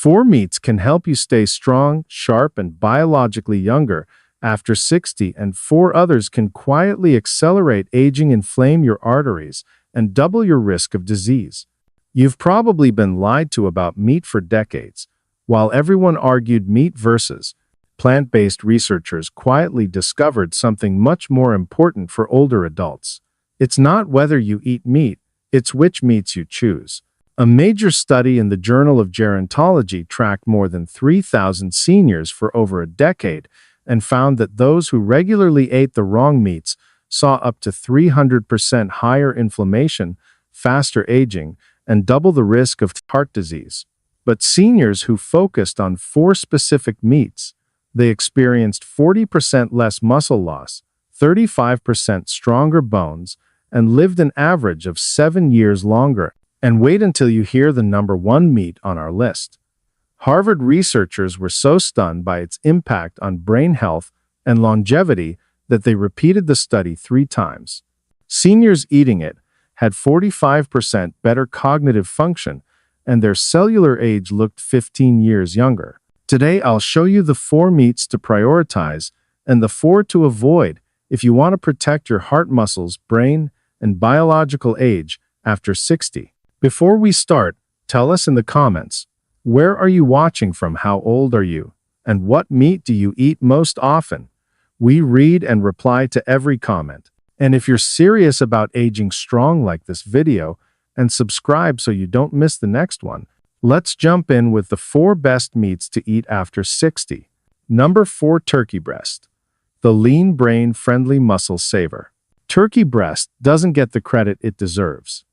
4 meats can help you stay strong, sharp, and biologically younger after 60, and 4 others can quietly accelerate aging, inflame your arteries, and double your risk of disease. You've probably been lied to about meat for decades. While everyone argued meat versus plant-based, researchers quietly discovered something much more important for older adults. It's not whether you eat meat, it's which meats you choose. A major study in the Journal of Gerontology tracked more than 3,000 seniors for over a decade and found that those who regularly ate the wrong meats saw up to 300% higher inflammation, faster aging, and double the risk of heart disease. But seniors who focused on 4 specific meats, they experienced 40% less muscle loss, 35% stronger bones, and lived an average of 7 years longer. And wait until you hear the number 1 meat on our list. Harvard researchers were so stunned by its impact on brain health and longevity that they repeated the study 3 times. Seniors eating it had 45% better cognitive function, and their cellular age looked 15 years younger. Today, I'll show you the 4 meats to prioritize and the 4 to avoid if you want to protect your heart muscles, brain, and biological age after 60. Before we start, tell us in the comments, where are you watching from, how old are you, and what meat do you eat most often? We read and reply to every comment. And if you're serious about aging strong like this video, and subscribe so you don't miss the next one, let's jump in with the 4 best meats to eat after 60. Number 4, turkey breast. The lean, brain-friendly muscle saver. Turkey breast doesn't get the credit it deserves.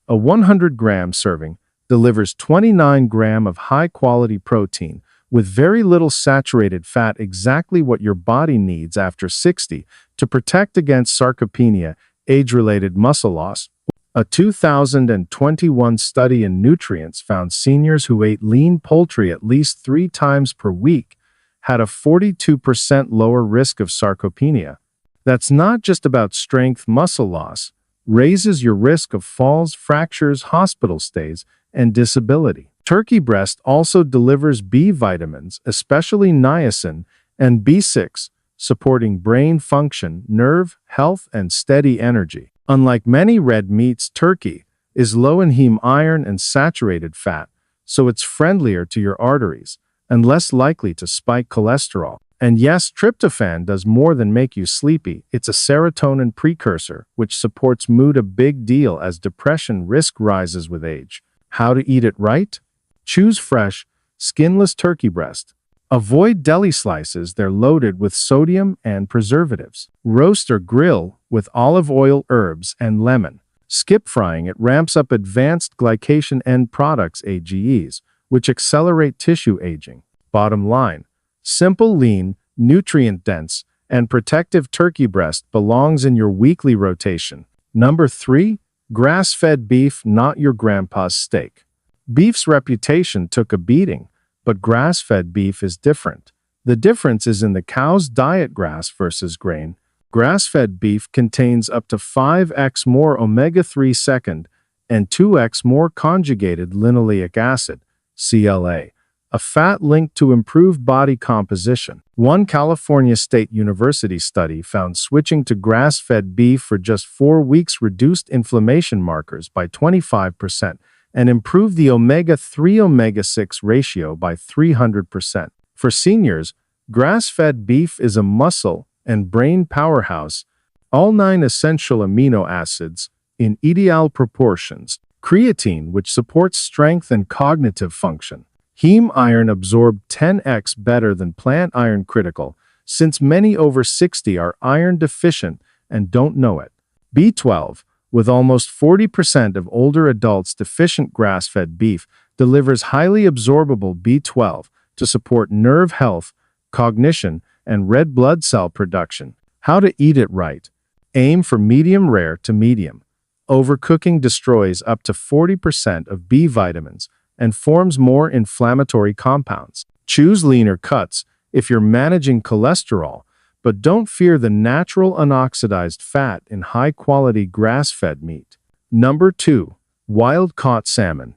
A 100-gram serving delivers 29 grams of high-quality protein with very little saturated fat, exactly what your body needs after 60 to protect against sarcopenia, age-related muscle loss. A 2021 study in Nutrients found seniors who ate lean poultry at least 3 times per week had a 42% lower risk of sarcopenia. That's not just about strength. Muscle loss raises your risk of falls, fractures, hospital stays, and disability. Turkey breast also delivers B vitamins, especially niacin and B6, supporting brain function, nerve health, and steady energy. Unlike many red meats, turkey is low in heme iron and saturated fat, so it's friendlier to your arteries and less likely to spike cholesterol. And yes, tryptophan does more than make you sleepy. It's a serotonin precursor, which supports mood, a big deal as depression risk rises with age. How to eat it right? Choose fresh, skinless turkey breast. Avoid deli slices, they're loaded with sodium and preservatives. Roast or grill with olive oil, herbs, and lemon. Skip frying, it ramps up advanced glycation end products, AGEs, which accelerate tissue aging. Bottom line, simple, lean, nutrient-dense, and protective turkey breast belongs in your weekly rotation. Number 3, grass-fed beef, not your grandpa's steak. Beef's reputation took a beating, but grass-fed beef is different. The difference is in the cow's diet, grass versus grain. Grass-fed beef contains up to 5x more omega-3 second and 2x more conjugated linoleic acid, CLA, a fat linked to improved body composition. One California State University study found switching to grass-fed beef for just 4 weeks reduced inflammation markers by 25% and improved the omega-3 omega-6 ratio by 300%. For seniors, grass-fed beef is a muscle and brain powerhouse, all 9 essential amino acids in ideal proportions. Creatine, which supports strength and cognitive function. Heme iron absorbed 10x better than plant iron, critical, since many over 60 are iron deficient and don't know it. B12, with almost 40% of older adults deficient, grass-fed beef delivers highly absorbable B12 to support nerve health, cognition, and red blood cell production. How to eat it right? Aim for medium rare to medium. Overcooking destroys up to 40% of B vitamins and forms more inflammatory compounds. Choose leaner cuts if you're managing cholesterol, but don't fear the natural unoxidized fat in high-quality grass-fed meat. Number 2, wild-caught salmon.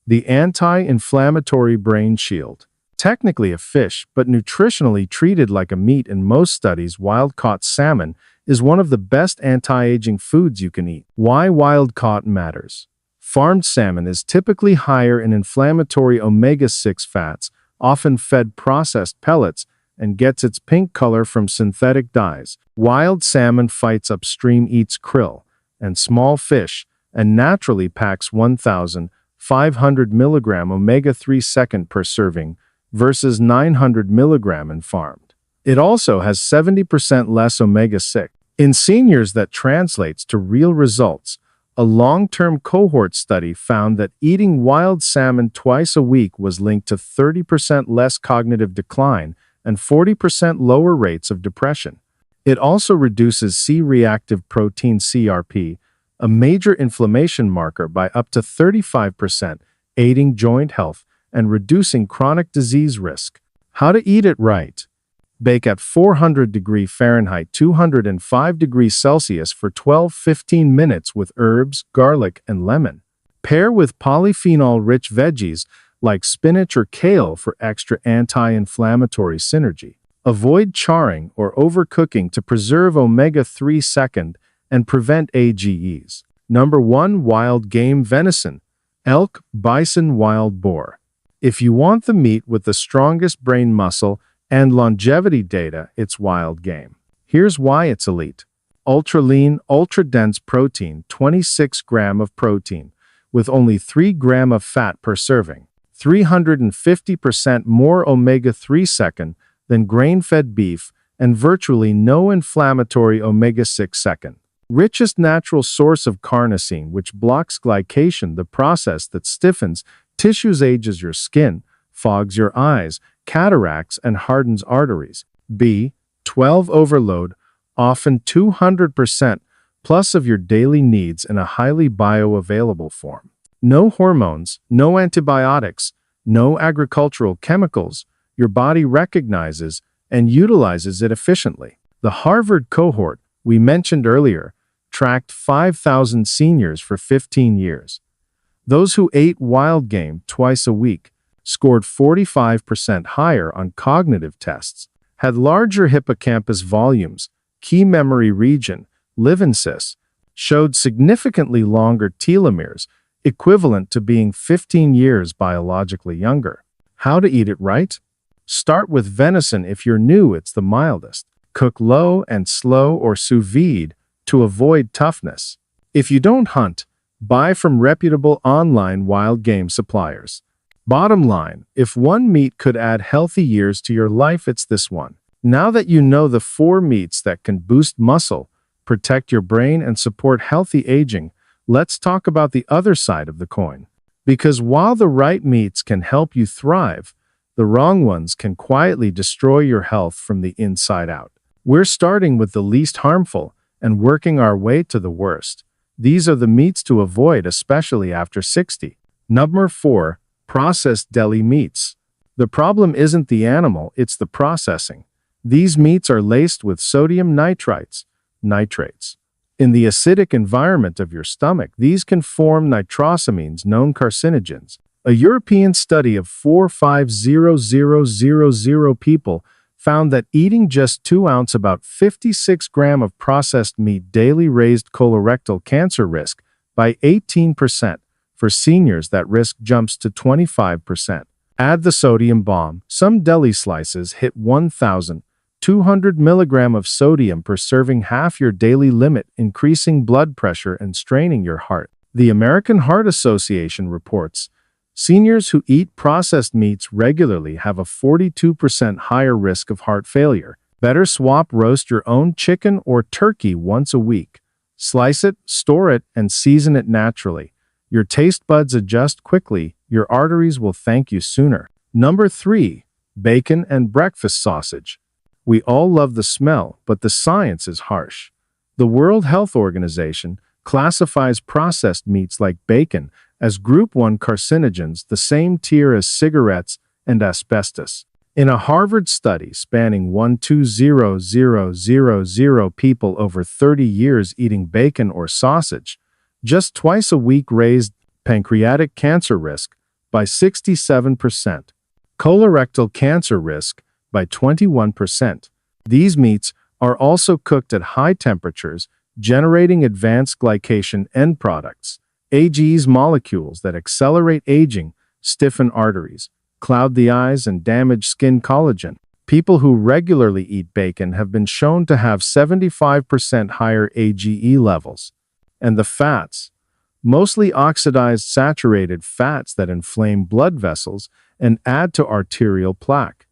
The anti-inflammatory brain shield. Technically a fish, but nutritionally treated like a meat in most studies, wild-caught salmon is one of the best anti-aging foods you can eat. Why wild-caught matters. Farmed salmon is typically higher in inflammatory omega-6 fats, often fed processed pellets, and gets its pink color from synthetic dyes. Wild salmon fights upstream, eats krill and small fish, and naturally packs 1,500 milligram omega-3 second per serving versus 900 milligram in farmed. It also has 70% less omega-6. In seniors, that translates to real results. A long-term cohort study found that eating wild salmon twice a week was linked to 30% less cognitive decline and 40% lower rates of depression. It also reduces C-reactive protein CRP, a major inflammation marker, by up to 35%, aiding joint health and reducing chronic disease risk. How to eat it right. Bake at 400 degrees Fahrenheit, 205 degrees Celsius for 12-15 minutes with herbs, garlic, and lemon. Pair with polyphenol-rich veggies like spinach or kale for extra anti-inflammatory synergy. Avoid charring or overcooking to preserve omega-3 second and prevent AGEs. Number 1. Wild game venison. Elk, bison, wild boar. If you want the meat with the strongest brain muscle and longevity data, it's wild game. Here's why it's elite. Ultra lean, ultra dense protein, 26 gram of protein, with only 3 gram of fat per serving. 350% more omega-3 second than grain-fed beef, and virtually no inflammatory omega-6 second. Richest natural source of carnosine, which blocks glycation, the process that stiffens tissues, ages your skin, fogs your eyes, cataracts, and hardens arteries. B12 overload, often 200% plus of your daily needs in a highly bioavailable form. No hormones, no antibiotics, no agricultural chemicals. Your body recognizes and utilizes it efficiently. The Harvard cohort we mentioned earlier tracked 5,000 seniors for 15 years. Those who ate wild game twice a week scored 45% higher on cognitive tests, had larger hippocampus volumes, key memory region, Levensis, showed significantly longer telomeres, equivalent to being 15 years biologically younger. How to eat it right? Start with venison. If you're new, it's the mildest. Cook low and slow or sous vide to avoid toughness. If you don't hunt, buy from reputable online wild game suppliers. Bottom line, if one meat could add healthy years to your life, it's this one. Now that you know the 4 meats that can boost muscle, protect your brain, and support healthy aging, let's talk about the other side of the coin. Because while the right meats can help you thrive, the wrong ones can quietly destroy your health from the inside out. We're starting with the least harmful and working our way to the worst. These are the meats to avoid, especially after 60. Number 4. Processed deli meats. The problem isn't the animal, it's the processing. These meats are laced with sodium nitrates. In the acidic environment of your stomach, these can form nitrosamines, known carcinogens. A European study of 450,000 people found that eating just 2 ounces, about 56 grams of processed meat daily raised colorectal cancer risk by 18%. For seniors, that risk jumps to 25%. Add the sodium bomb. Some deli slices hit 1,200 milligrams of sodium per serving, half your daily limit, increasing blood pressure and straining your heart. The American Heart Association reports seniors who eat processed meats regularly have a 42% higher risk of heart failure. Better swap. Roast your own chicken or turkey once a week. Slice it, store it, and season it naturally. Your taste buds adjust quickly. Your arteries will thank you sooner. Number 3. Bacon and breakfast sausage. We all love the smell, but the science is harsh. The World Health Organization classifies processed meats like bacon as Group 1 carcinogens, the same tier as cigarettes and asbestos. In a Harvard study spanning 120,000 people over 30 years, eating bacon or sausage just twice a week raised pancreatic cancer risk by 67%. Colorectal cancer risk by 21%. These meats are also cooked at high temperatures, generating advanced glycation end products, AGEs molecules that accelerate aging, stiffen arteries, cloud the eyes, and damage skin collagen. People who regularly eat bacon have been shown to have 75% higher AGE levels. And the fats, mostly oxidized saturated fats that inflame blood vessels and add to arterial plaque.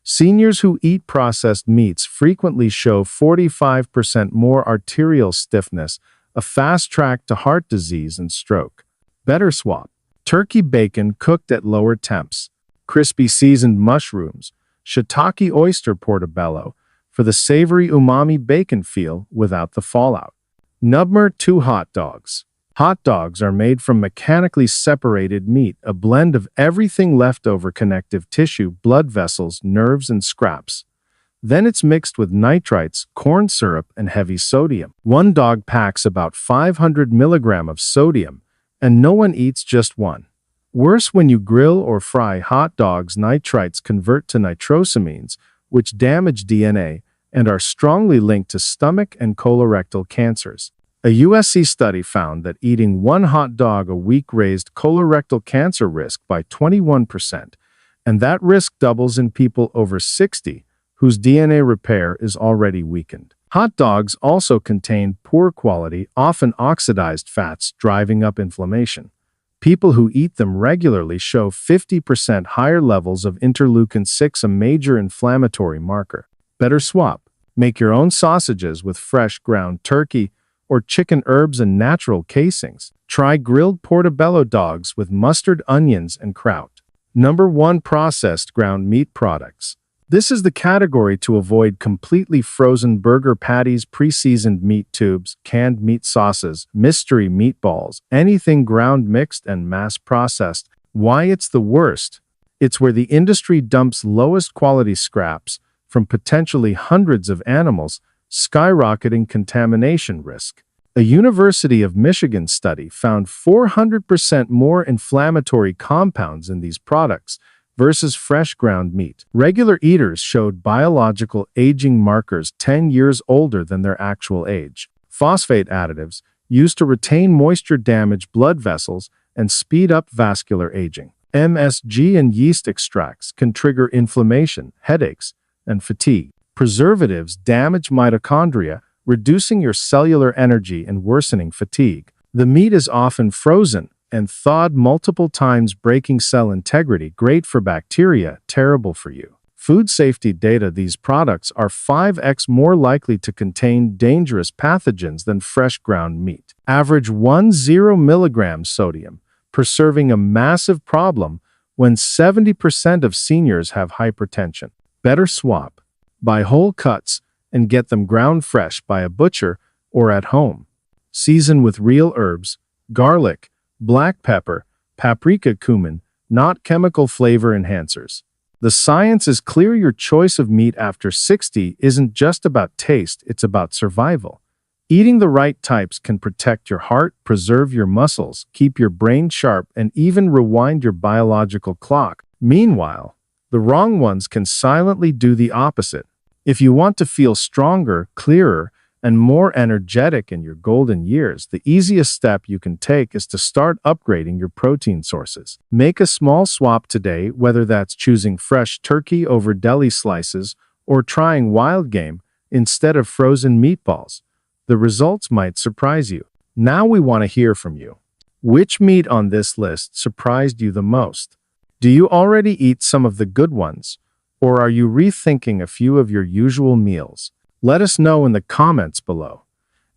Seniors who eat processed meats frequently show 45% more arterial stiffness, a fast track to heart disease and stroke. Better swap: turkey bacon cooked at lower temps, crispy seasoned mushrooms, shiitake oyster portobello for the savory umami bacon feel without the fallout. Number 2. Hot dogs. Hot dogs are made from mechanically separated meat, a blend of everything left over: connective tissue, blood vessels, nerves, and scraps. Then it's mixed with nitrites, corn syrup, and heavy sodium. One dog packs about 500 milligrams of sodium, and no one eats just one. Worse, when you grill or fry hot dogs, nitrites convert to nitrosamines, which damage DNA and are strongly linked to stomach and colorectal cancers. A USC study found that eating one hot dog a week raised colorectal cancer risk by 21%, and that risk doubles in people over 60 whose DNA repair is already weakened. Hot dogs also contain poor quality, often oxidized fats, driving up inflammation. People who eat them regularly show 50% higher levels of interleukin-6, a major inflammatory marker. Better swap: make your own sausages with fresh ground turkey or chicken herbs and natural casings. Try grilled portobello dogs with mustard, onions, and kraut. Number 1. Processed ground meat products. This is the category to avoid: completely frozen burger patties, pre-seasoned meat tubes, canned meat sauces, mystery meatballs, anything ground mixed and mass-processed. Why it's the worst? It's where the industry dumps lowest quality scraps from potentially hundreds of animals, skyrocketing contamination risk. A University of Michigan study found 400% more inflammatory compounds in these products versus fresh ground meat. Regular eaters showed biological aging markers 10 years older than their actual age. Phosphate additives used to retain moisture damage blood vessels and speed up vascular aging. MSG and yeast extracts can trigger inflammation, headaches, and fatigue. Preservatives damage mitochondria, reducing your cellular energy and worsening fatigue. The meat is often frozen and thawed multiple times, breaking cell integrity. Great for bacteria, terrible for you. Food safety data: these products are 5x more likely to contain dangerous pathogens than fresh ground meat. Average 10 mg sodium per serving, a massive problem when 70% of seniors have hypertension. Better swap: buy whole cuts and get them ground fresh by a butcher or at home. Season with real herbs, garlic, black pepper, paprika, cumin, not chemical flavor enhancers. The science is clear: your choice of meat after 60 isn't just about taste, it's about survival. Eating the right types can protect your heart, preserve your muscles, keep your brain sharp, and even rewind your biological clock. Meanwhile, the wrong ones can silently do the opposite. If you want to feel stronger, clearer, and more energetic in your golden years, the easiest step you can take is to start upgrading your protein sources. Make a small swap today, whether that's choosing fresh turkey over deli slices or trying wild game instead of frozen meatballs. The results might surprise you. Now we want to hear from you. Which meat on this list surprised you the most? Do you already eat some of the good ones, or are you rethinking a few of your usual meals? Let us know in the comments below.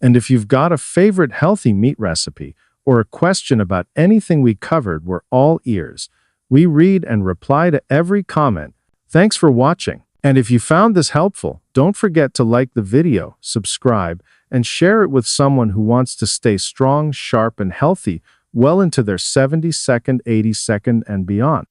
And if you've got a favorite healthy meat recipe or a question about anything we covered, we're all ears. We read and reply to every comment. Thanks for watching. And if you found this helpful, don't forget to like the video, subscribe, and share it with someone who wants to stay strong, sharp, and healthy well into their 72nd, 82nd, and beyond.